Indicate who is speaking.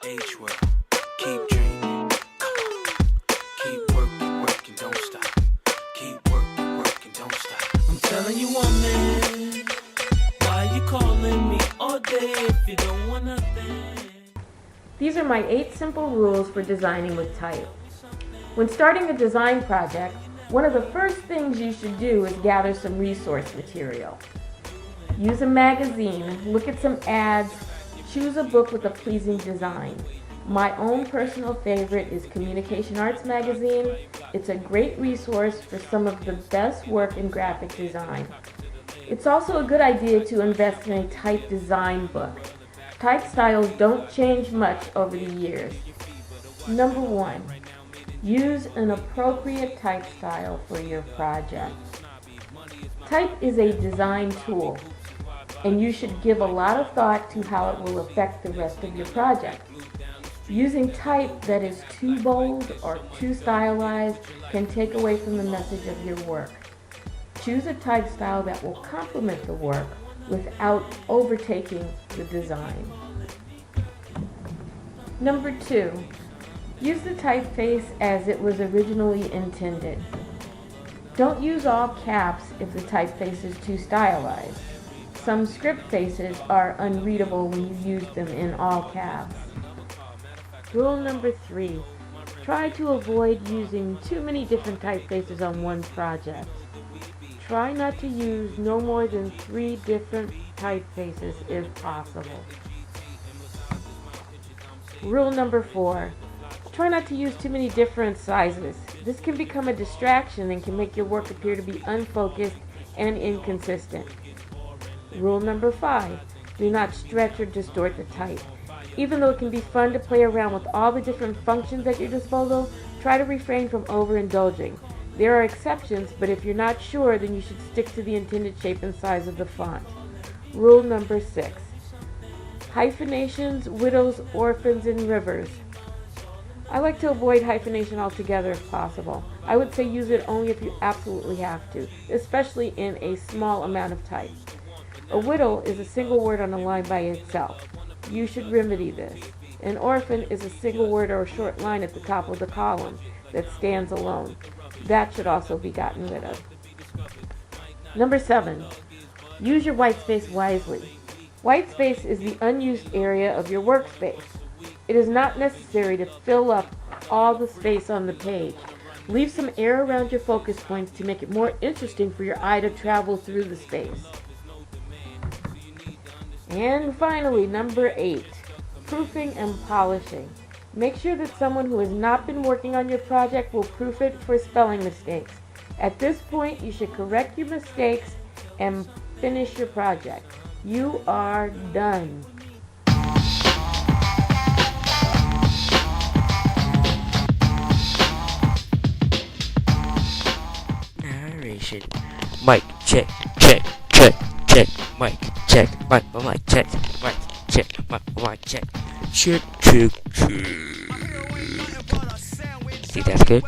Speaker 1: Age well, keep dreaming. Come on, keep working, working, don't stop. Keep working, working, don't stop. I'm telling you, woman, why you calling me all day if you don't want nothing?
Speaker 2: These are my 8 simple rules for designing with type. When starting a design project, one of the first things you should do is gather some resource material. Use a magazine, look at some ads, choose a book with a pleasing design. My own personal favorite is Communication Arts Magazine. It's a great resource for some of the best work in graphic design. It's also a good idea to invest in a type design book. Type styles don't change much over the years. Number 1, use an appropriate type style for your project. Type is a design tool, and you should give a lot of thought to how it will affect the rest of your project. Using type that is too bold or too stylized can take away from the message of your work. Choose a type style that will complement the work without overtaking the design. Number 2, use the typeface as it was originally intended. Don't use all caps if the typeface is too stylized. Some script faces are unreadable when you use them in all caps. Rule number 3, try to avoid using too many different typefaces on one project. Try not to use no more than 3 different typefaces if possible. Rule number 4, try not to use too many different sizes. This can become a distraction and can make your work appear to be unfocused and inconsistent. Rule number 5, do not stretch or distort the type. Even though it can be fun to play around with all the different functions at your disposal, try to refrain from overindulging. There are exceptions, but if you're not sure, then you should stick to the intended shape and size of the font. Rule number 6, hyphenations, widows, orphans, and rivers. I like to avoid hyphenation altogether if possible. I would say use it only if you absolutely have to, especially in a small amount of type. A widow is a single word on a line by itself. You should remedy this. An orphan is a single word or a short line at the top of the column that stands alone. That should also be gotten rid of. Number 7, use your white space wisely. White space is the unused area of your workspace. It is not necessary to fill up all the space on the page. Leave some air around your focus points to make it more interesting for your eye to travel through the space. And finally, number 8, proofing and polishing. Make sure that someone who has not been working on your project will proof it for spelling mistakes. At this point, you should correct your mistakes and finish your project. You are done.
Speaker 3: Narration. Mic check, check, check, check. Mic check, mic check, mic check, mic check. Check, check, check. Think that's good?